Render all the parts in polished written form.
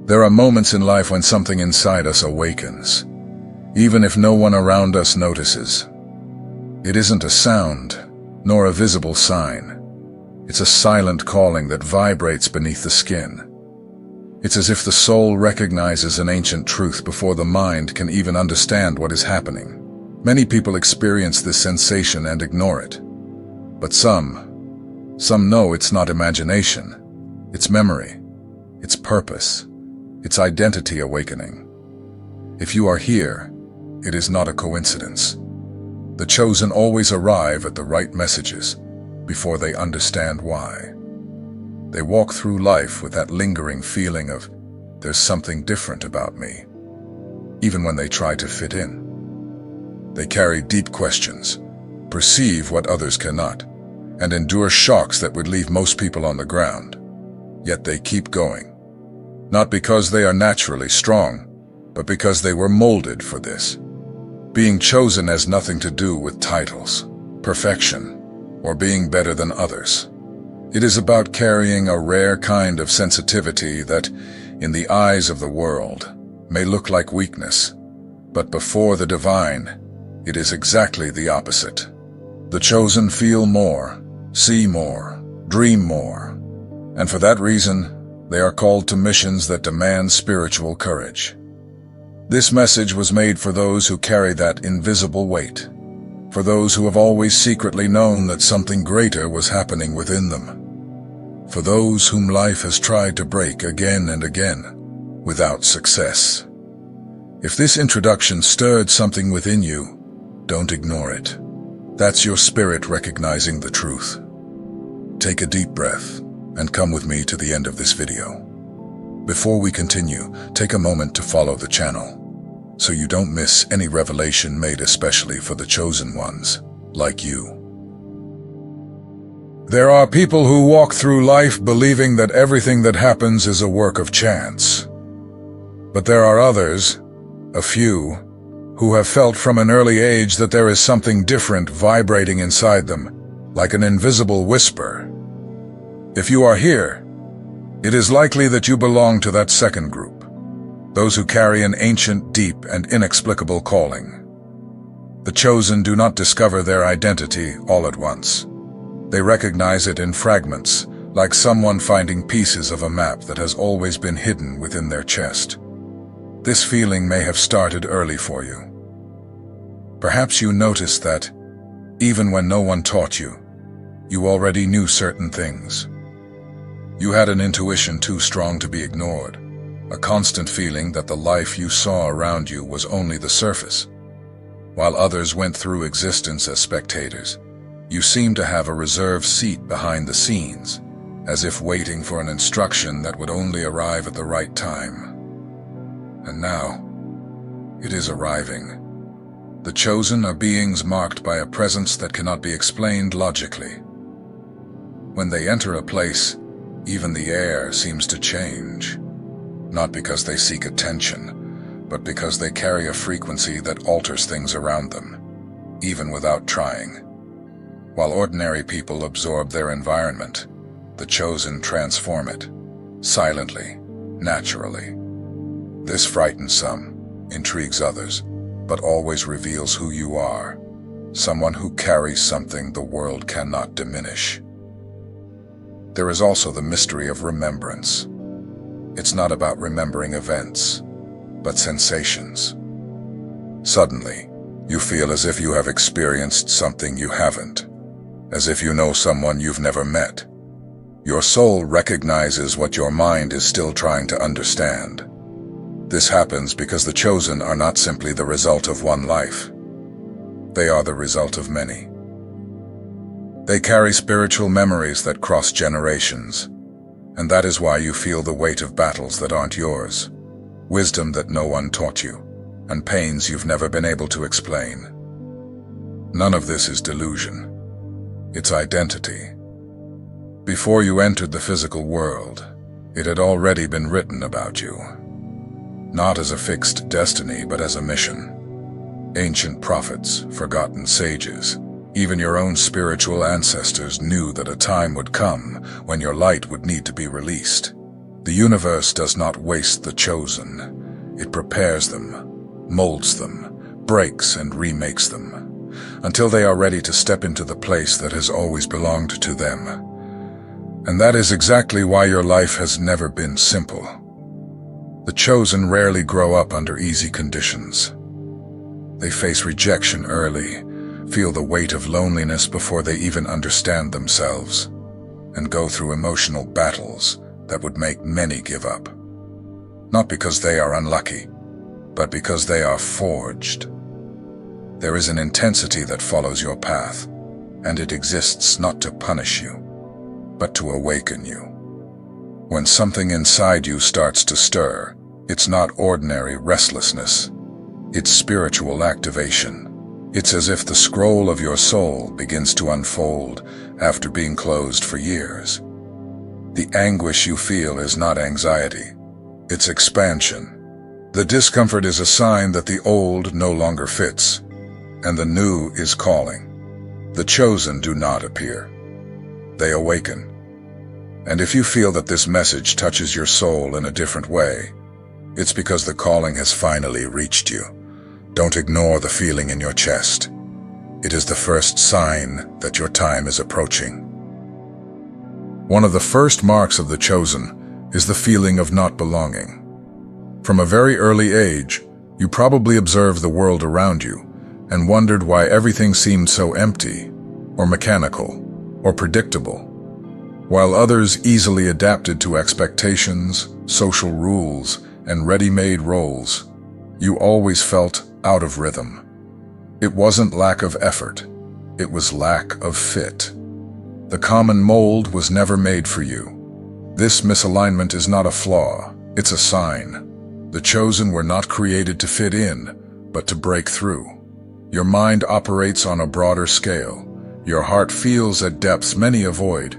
There are moments in life when something inside us awakens, even if no one around us notices. It isn't a sound, nor a visible sign. It's a silent calling that vibrates beneath the skin. It's as if the soul recognizes an ancient truth before the mind can even understand what is happening. Many people experience this sensation and ignore it. But some know it's not imagination. It's memory. It's purpose. It's identity awakening. If you are here, it is not a coincidence. The chosen always arrive at the right messages before they understand why. They walk through life with that lingering feeling of, there's something different about me, even when they try to fit in. They carry deep questions, perceive what others cannot, and endure shocks that would leave most people on the ground. Yet they keep going, not because they are naturally strong, but because they were molded for this. Being chosen has nothing to do with titles, perfection, or being better than others. It is about carrying a rare kind of sensitivity that, in the eyes of the world, may look like weakness, but before the divine, it is exactly the opposite. The chosen feel more, see more, dream more, and for that reason, they are called to missions that demand spiritual courage. This message was made for those who carry that invisible weight, for those who have always secretly known that something greater was happening within them, for those whom life has tried to break again and again, without success. If this introduction stirred something within you, don't ignore it. That's your spirit recognizing the truth. Take a deep breath and come with me to the end of this video. Before we continue, take a moment to follow the channel, so you don't miss any revelation made especially for the chosen ones, like you. There are people who walk through life believing that everything that happens is a work of chance. But there are others, a few, who have felt from an early age that there is something different vibrating inside them, like an invisible whisper. If you are here, it is likely that you belong to that second group, those who carry an ancient, deep, and inexplicable calling. The chosen do not discover their identity all at once. They recognize it in fragments, like someone finding pieces of a map that has always been hidden within their chest. This feeling may have started early for you. Perhaps you noticed that, even when no one taught you, you already knew certain things. You had an intuition too strong to be ignored, a constant feeling that the life you saw around you was only the surface. While others went through existence as spectators, you seemed to have a reserved seat behind the scenes, as if waiting for an instruction that would only arrive at the right time. And now, it is arriving. The chosen are beings marked by a presence that cannot be explained logically. When they enter a place, even the air seems to change, not because they seek attention, but because they carry a frequency that alters things around them, even without trying. While ordinary people absorb their environment, the chosen transform it, silently, naturally. This frightens some, intrigues others, but always reveals who you are, someone who carries something the world cannot diminish. There is also the mystery of remembrance. It's not about remembering events, but sensations. Suddenly, you feel as if you have experienced something you haven't, as if you know someone you've never met. Your soul recognizes what your mind is still trying to understand. This happens because the chosen are not simply the result of one life. They are the result of many. They carry spiritual memories that cross generations, and that is why you feel the weight of battles that aren't yours, wisdom that no one taught you, and pains you've never been able to explain. None of this is delusion. It's identity. Before you entered the physical world, it had already been written about you. Not as a fixed destiny, but as a mission. Ancient prophets, forgotten sages, even your own spiritual ancestors knew that a time would come when your light would need to be released. The universe does not waste the chosen. It prepares them, molds them, breaks and remakes them, until they are ready to step into the place that has always belonged to them. And that is exactly why your life has never been simple. The chosen rarely grow up under easy conditions. They face rejection early, feel the weight of loneliness before they even understand themselves, and go through emotional battles that would make many give up. Not because they are unlucky, but because they are forged. There is an intensity that follows your path, and it exists not to punish you, but to awaken you. When something inside you starts to stir, it's not ordinary restlessness. It's spiritual activation. It's as if the scroll of your soul begins to unfold after being closed for years. The anguish you feel is not anxiety. It's expansion. The discomfort is a sign that the old no longer fits, and the new is calling. The chosen do not appear. They awaken. And if you feel that this message touches your soul in a different way, it's because the calling has finally reached you. Don't ignore the feeling in your chest. It is the first sign that your time is approaching. One of the first marks of the chosen is the feeling of not belonging. From a very early age, you probably observed the world around you and wondered why everything seemed so empty, or mechanical, or predictable. While others easily adapted to expectations, social rules, and ready-made roles, you always felt out of rhythm. It wasn't lack of effort, it was lack of fit. The common mold was never made for you. This misalignment is not a flaw, it's a sign. The chosen were not created to fit in, but to break through. Your mind operates on a broader scale. Your heart feels at depths many avoid,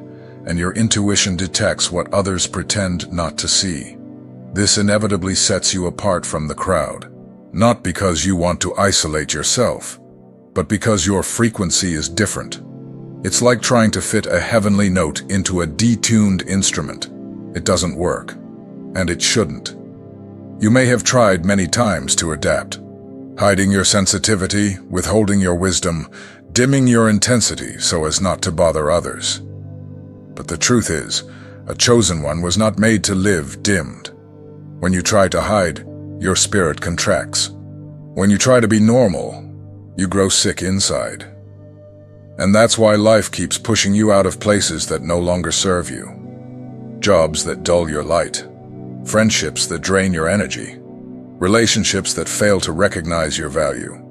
and your intuition detects what others pretend not to see. This inevitably sets you apart from the crowd, not because you want to isolate yourself, but because your frequency is different. It's like trying to fit a heavenly note into a detuned instrument. It doesn't work, and it shouldn't. You may have tried many times to adapt, hiding your sensitivity, withholding your wisdom, dimming your intensity so as not to bother others. But the truth is, a chosen one was not made to live dimmed. When you try to hide, your spirit contracts. When you try to be normal, you grow sick inside. And that's why life keeps pushing you out of places that no longer serve you. Jobs that dull your light. Friendships that drain your energy. Relationships that fail to recognize your value.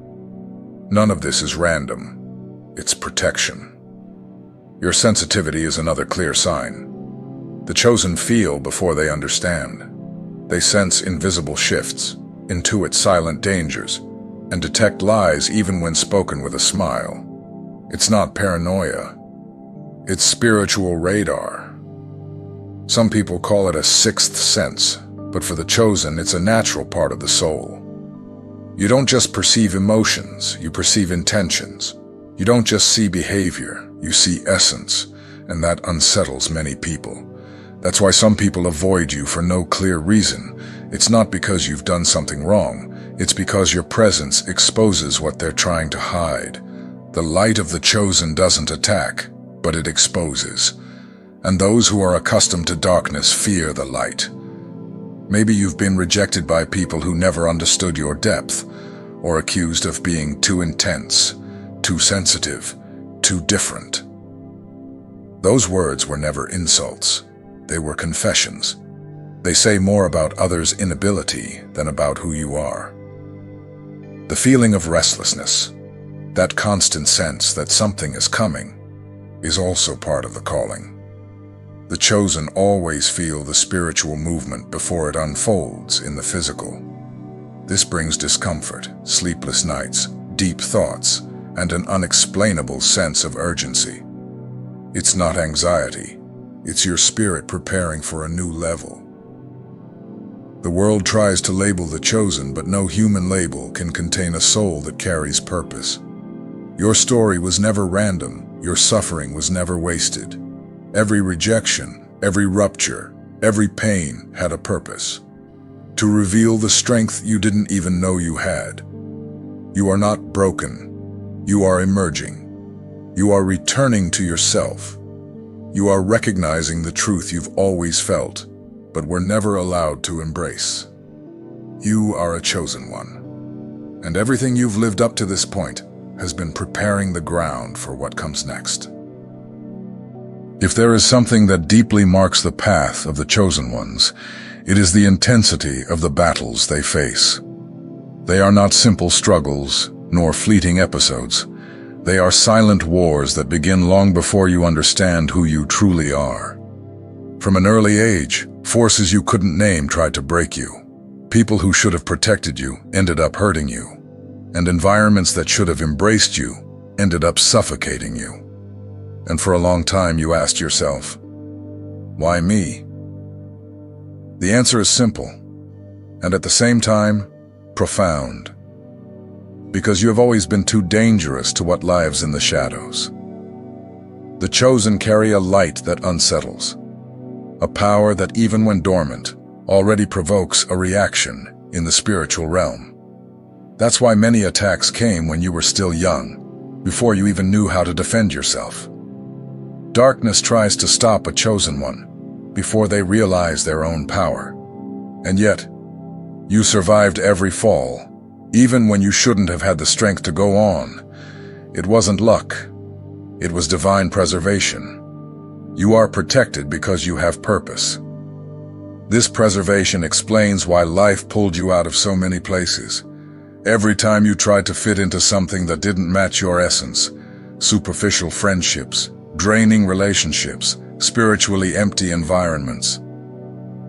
None of this is random. It's protection. Your sensitivity is another clear sign. The chosen feel before they understand. They sense invisible shifts, intuit silent dangers, and detect lies even when spoken with a smile. It's not paranoia. It's spiritual radar. Some people call it a sixth sense, but for the chosen, it's a natural part of the soul. You don't just perceive emotions, you perceive intentions. You don't just see behavior, you see essence, and that unsettles many people. That's why some people avoid you for no clear reason. It's not because you've done something wrong, it's because your presence exposes what they're trying to hide. The light of the chosen doesn't attack, but it exposes. And those who are accustomed to darkness fear the light. Maybe you've been rejected by people who never understood your depth, or accused of being too intense, too sensitive, too different. Those words were never insults. They were confessions. They say more about others' inability than about who you are. The feeling of restlessness, that constant sense that something is coming, is also part of the calling. The chosen always feel the spiritual movement before it unfolds in the physical. This brings discomfort, sleepless nights, deep thoughts, and an unexplainable sense of urgency. It's not anxiety, it's your spirit preparing for a new level. The world tries to label the chosen, but no human label can contain a soul that carries purpose. Your story was never random, your suffering was never wasted. Every rejection, every rupture, Every pain had a purpose. To reveal the strength you didn't even know you had. You are not broken. You are emerging. You are returning to yourself. You are recognizing the truth you've always felt, but were never allowed to embrace. You are a chosen one. And everything you've lived up to this point has been preparing the ground for what comes next. If there is something that deeply marks the path of the chosen ones, it is the intensity of the battles they face. They are not simple struggles, nor fleeting episodes. They are silent wars that begin long before you understand who you truly are. From an early age, forces you couldn't name tried to break you. People who should have protected you ended up hurting you. And environments that should have embraced you ended up suffocating you. And for a long time you asked yourself, why me? The answer is simple, and at the same time, profound. Because you have always been too dangerous to what lives in the shadows. The chosen carry a light that unsettles, a power that even when dormant, already provokes a reaction in the spiritual realm. That's why many attacks came when you were still young, before you even knew how to defend yourself. Darkness tries to stop a chosen one before they realize their own power. And yet, you survived every fall, even when you shouldn't have had the strength to go on. It wasn't luck. It was divine preservation. You are protected because you have purpose. This preservation explains why life pulled you out of so many places. Every time you tried to fit into something that didn't match your essence, superficial friendships, draining relationships, spiritually empty environments,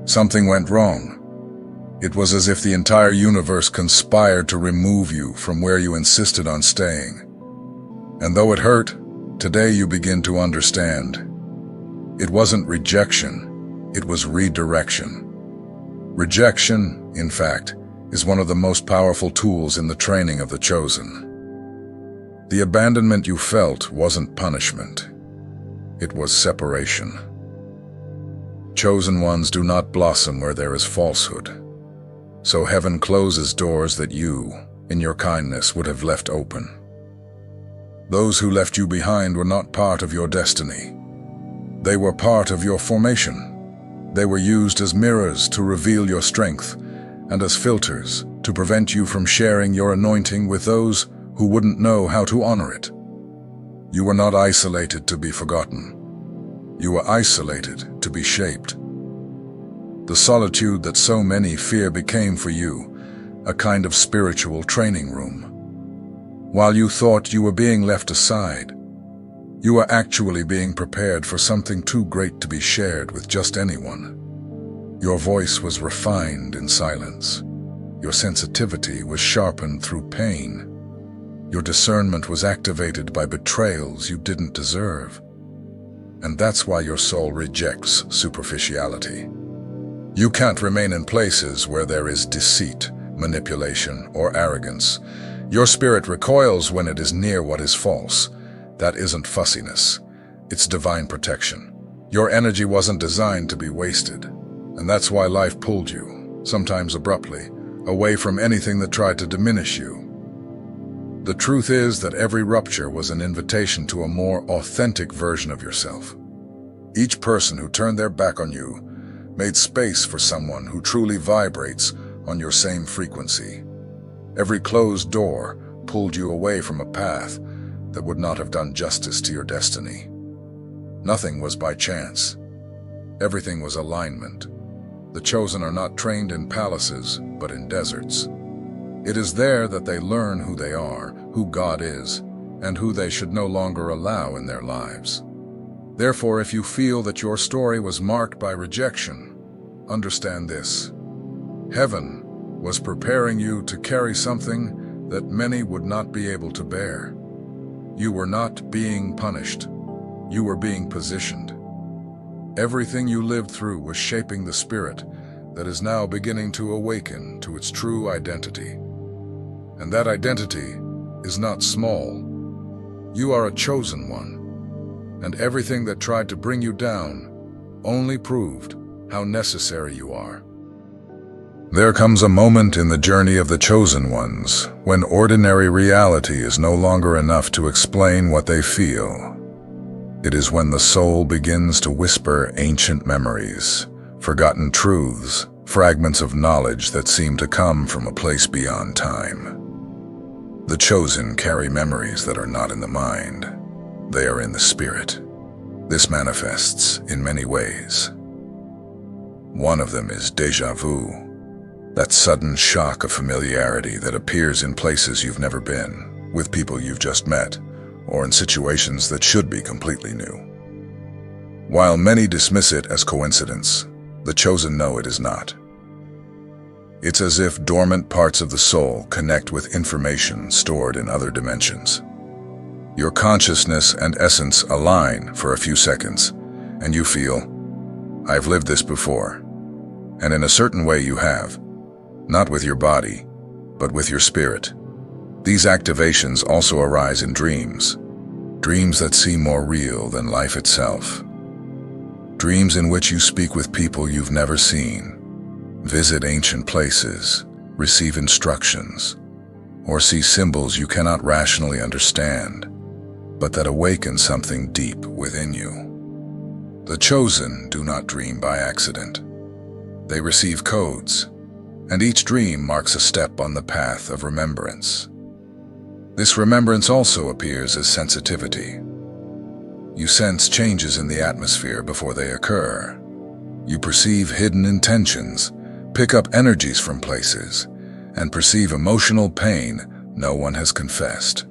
something went wrong. It was as if the entire universe conspired to remove you from where you insisted on staying. And though it hurt, today you begin to understand. It wasn't rejection, it was redirection. Rejection, in fact, is one of the most powerful tools in the training of the chosen. The abandonment you felt wasn't punishment. It was separation. Chosen ones do not blossom where there is falsehood. So heaven closes doors that you, in your kindness, would have left open. Those who left you behind were not part of your destiny. They were part of your formation. They were used as mirrors to reveal your strength, and as filters to prevent you from sharing your anointing with those who wouldn't know how to honor it. You were not isolated to be forgotten. You were isolated to be shaped. The solitude that so many fear became for you a kind of spiritual training room. While you thought you were being left aside, you were actually being prepared for something too great to be shared with just anyone. Your voice was refined in silence. Your sensitivity was sharpened through pain. Your discernment was activated by betrayals you didn't deserve. And that's why your soul rejects superficiality. You can't remain in places where there is deceit, manipulation, or arrogance. Your spirit recoils when it is near what is false. That isn't fussiness. It's divine protection. Your energy wasn't designed to be wasted. And that's why life pulled you, sometimes abruptly, away from anything that tried to diminish you. The truth is that every rupture was an invitation to a more authentic version of yourself. Each person who turned their back on you made space for someone who truly vibrates on your same frequency. Every closed door pulled you away from a path that would not have done justice to your destiny. Nothing was by chance. Everything was alignment. The chosen are not trained in palaces, but in deserts. It is there that they learn who they are, who God is, and who they should no longer allow in their lives. Therefore, if you feel that your story was marked by rejection, understand this. Heaven was preparing you to carry something that many would not be able to bear. You were not being punished. You were being positioned. Everything you lived through was shaping the spirit that is now beginning to awaken to its true identity. And that identity is not small. You are a chosen one, and everything that tried to bring you down only proved how necessary you are. There comes a moment in the journey of the chosen ones when ordinary reality is no longer enough to explain what they feel. It is when the soul begins to whisper ancient memories, forgotten truths, fragments of knowledge that seem to come from a place beyond time. The chosen carry memories that are not in the mind. They are in the spirit. This manifests in many ways. One of them is déjà vu, that sudden shock of familiarity that appears in places you've never been, with people you've just met, or in situations that should be completely new. While many dismiss it as coincidence, the chosen know it is not. It's as if dormant parts of the soul connect with information stored in other dimensions. Your consciousness and essence align for a few seconds, and you feel, I've lived this before. And in a certain way you have, not with your body, but with your spirit. These activations also arise in dreams, dreams that seem more real than life itself. Dreams in which you speak with people you've never seen, visit ancient places, receive instructions, or see symbols you cannot rationally understand, but that awaken something deep within you. The chosen do not dream by accident. They receive codes, and each dream marks a step on the path of remembrance. This remembrance also appears as sensitivity. You sense changes in the atmosphere before they occur. You perceive hidden intentions, pick up energies from places, and perceive emotional pain no one has confessed.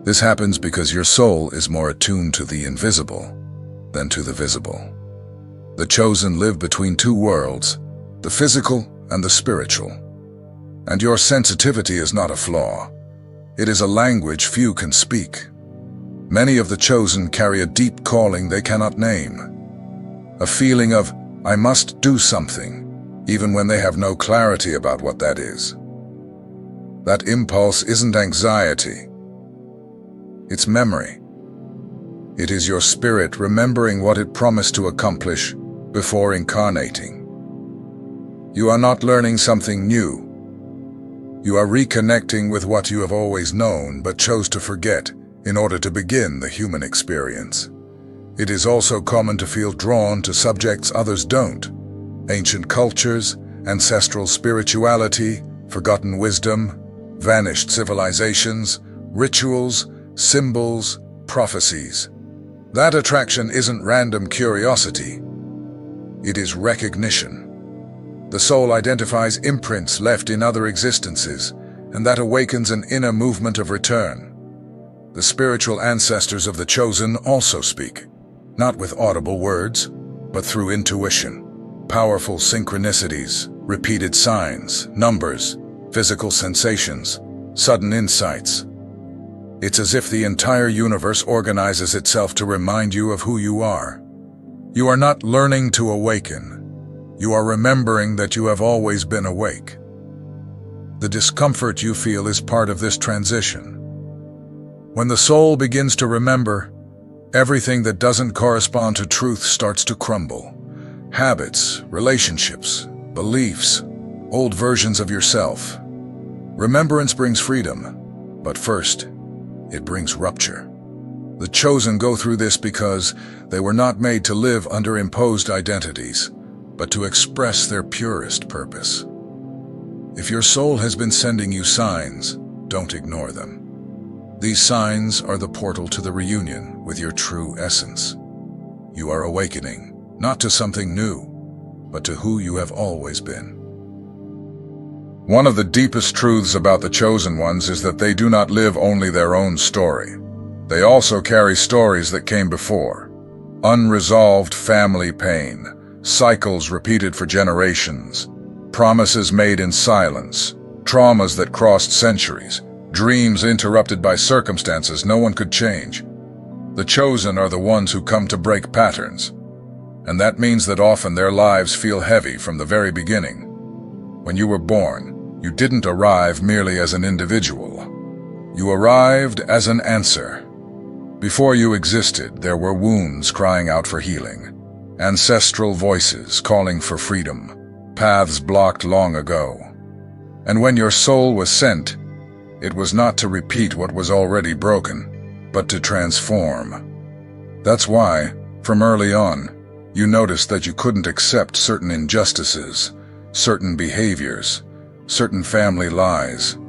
This happens because your soul is more attuned to the invisible than to the visible. The chosen live between two worlds, the physical and the spiritual. And your sensitivity is not a flaw. It is a language few can speak. Many of the chosen carry a deep calling they cannot name. A feeling of, I must do something, even when they have no clarity about what that is. That impulse isn't anxiety. It's memory. It is your spirit remembering what it promised to accomplish before incarnating. You are not learning something new. You are reconnecting with what you have always known but chose to forget in order to begin the human experience. It is also common to feel drawn to subjects others don't. Ancient cultures, ancestral spirituality, forgotten wisdom, vanished civilizations, rituals, symbols, prophecies. That attraction isn't random curiosity. It is recognition. The soul identifies imprints left in other existences, and that awakens an inner movement of return. The spiritual ancestors of the chosen also speak, not with audible words, but through intuition. Powerful synchronicities, repeated signs, numbers, physical sensations, sudden insights. It's as if the entire universe organizes itself to remind you of who you are. You are not learning to awaken. You are remembering that you have always been awake. The discomfort you feel is part of this transition. When the soul begins to remember, everything that doesn't correspond to truth starts to crumble. Habits, relationships, beliefs, old versions of yourself. Remembrance brings freedom, but first, it brings rupture. The chosen go through this because they were not made to live under imposed identities, but to express their purest purpose. If your soul has been sending you signs, don't ignore them. These signs are the portal to the reunion with your true essence. You are awakening, not to something new, but to who you have always been. One of the deepest truths about the chosen ones is that they do not live only their own story. They also carry stories that came before. Unresolved family pain, cycles repeated for generations, promises made in silence, traumas that crossed centuries, dreams interrupted by circumstances no one could change. The chosen are the ones who come to break patterns, and that means that often their lives feel heavy from the very beginning. When you were born, you didn't arrive merely as an individual. You arrived as an answer. Before you existed, there were wounds crying out for healing, Ancestral voices calling for freedom, paths blocked long ago. And when your soul was sent, it was not to repeat what was already broken, but to transform. That's why, from early on, you noticed that you couldn't accept certain injustices, certain behaviors, certain family lies.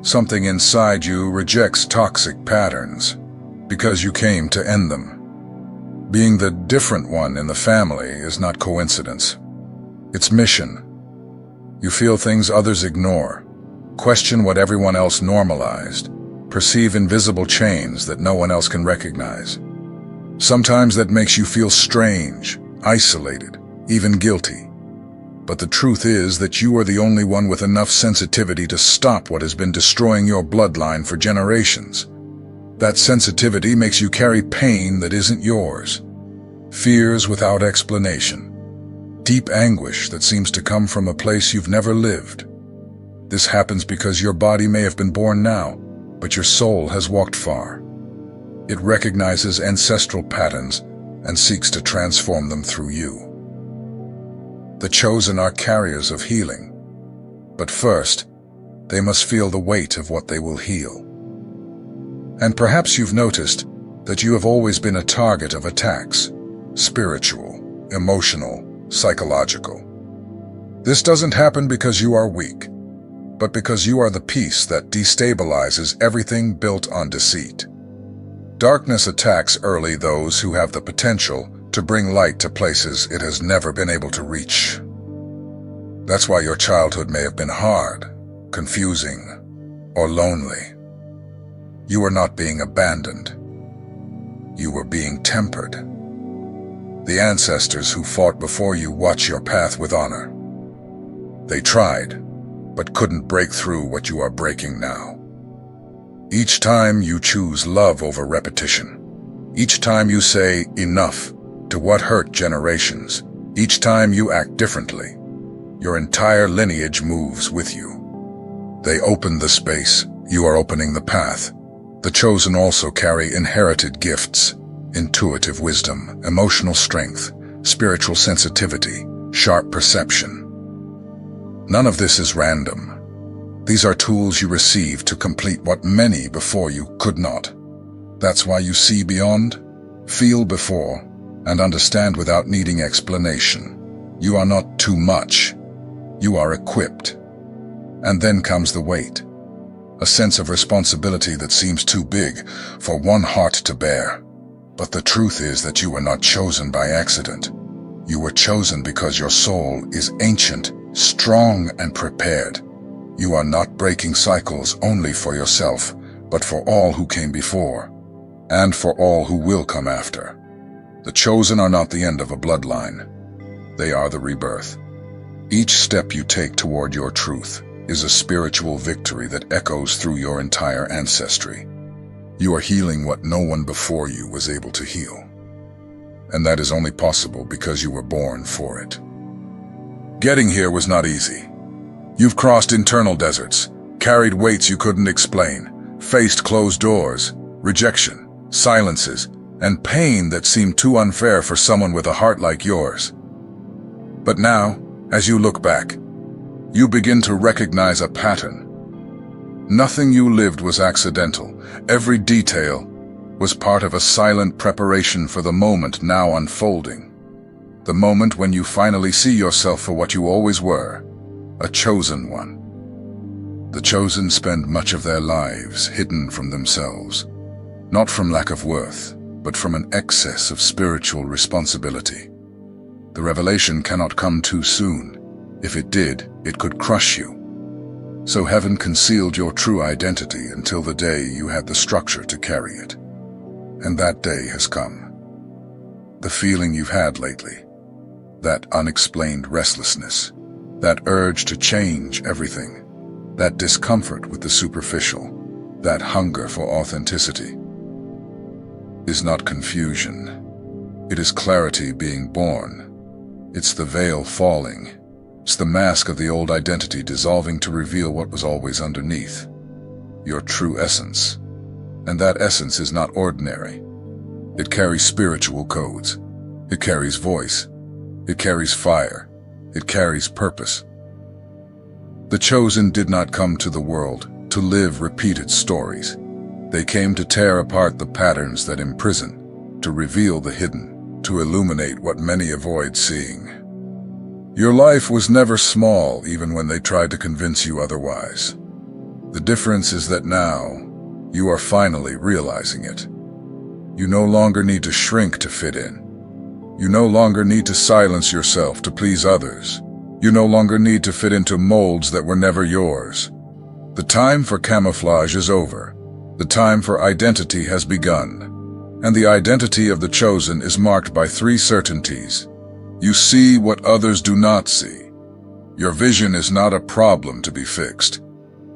Something inside you rejects toxic patterns, because you came to end them. Being the different one in the family is not coincidence. It's mission. You feel things others ignore, question what everyone else normalized, perceive invisible chains that no one else can recognize. Sometimes that makes you feel strange, isolated, even guilty. But the truth is that you are the only one with enough sensitivity to stop what has been destroying your bloodline for generations. That sensitivity makes you carry pain that isn't yours, fears without explanation, deep anguish that seems to come from a place you've never lived. This happens because your body may have been born now, but your soul has walked far. It recognizes ancestral patterns and seeks to transform them through you. The chosen are carriers of healing, but first, they must feel the weight of what they will heal. And perhaps you've noticed that you have always been a target of attacks, spiritual, emotional, psychological. This doesn't happen because you are weak, but because you are the piece that destabilizes everything built on deceit. Darkness attacks early those who have the potential to bring light to places it has never been able to reach. That's why your childhood may have been hard, confusing, or lonely. You were not being abandoned. You were being tempered. The ancestors who fought before you watch your path with honor. They tried, but couldn't break through what you are breaking now. Each time you choose love over repetition. Each time you say enough to what hurt generations. Each time you act differently. Your entire lineage moves with you. They open the space, you are opening the path. The chosen also carry inherited gifts, intuitive wisdom, emotional strength, spiritual sensitivity, sharp perception. None of this is random. These are tools you receive to complete what many before you could not. That's why you see beyond, feel before, and understand without needing explanation. You are not too much. You are equipped. And then comes the weight. A sense of responsibility that seems too big for one heart to bear. But the truth is that you were not chosen by accident. You were chosen because your soul is ancient, strong, and prepared. You are not breaking cycles only for yourself, but for all who came before, and for all who will come after. The chosen are not the end of a bloodline. They are the rebirth. Each step you take toward your truth is a spiritual victory that echoes through your entire ancestry. You are healing what no one before you was able to heal. And that is only possible because you were born for it. Getting here was not easy. You've crossed internal deserts, carried weights you couldn't explain, faced closed doors, rejection, silences, and pain that seemed too unfair for someone with a heart like yours. But now, as you look back, you begin to recognize a pattern. Nothing you lived was accidental. Every detail was part of a silent preparation for the moment now unfolding. The moment when you finally see yourself for what you always were, a chosen one. The chosen spend much of their lives hidden from themselves, not from lack of worth, but from an excess of spiritual responsibility. The revelation cannot come too soon. If it did, it could crush you. So heaven concealed your true identity until the day you had the structure to carry it. And that day has come. The feeling you've had lately, that unexplained restlessness, that urge to change everything, that discomfort with the superficial, that hunger for authenticity, is not confusion. It is clarity being born. It's the veil falling. It's the mask of the old identity dissolving to reveal what was always underneath, your true essence. And that essence is not ordinary. It carries spiritual codes, It carries voice. It carries fire. It carries purpose. The chosen did not come to the world to live repeated stories. They came to tear apart the patterns that imprison, to reveal the hidden, to illuminate what many avoid seeing. Your life was never small, even when they tried to convince you otherwise. The difference is that now, you are finally realizing it. You no longer need to shrink to fit in. You no longer need to silence yourself to please others. You no longer need to fit into molds that were never yours. The time for camouflage is over. The time for identity has begun. And the identity of the chosen is marked by 3 certainties. You see what others do not see. Your vision is not a problem to be fixed.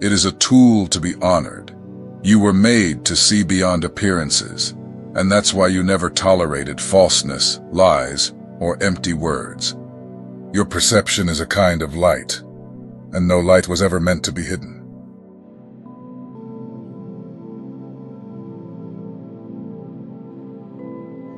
It is a tool to be honored. You were made to see beyond appearances, and that's why you never tolerated falseness, lies, or empty words. Your perception is a kind of light, and no light was ever meant to be hidden.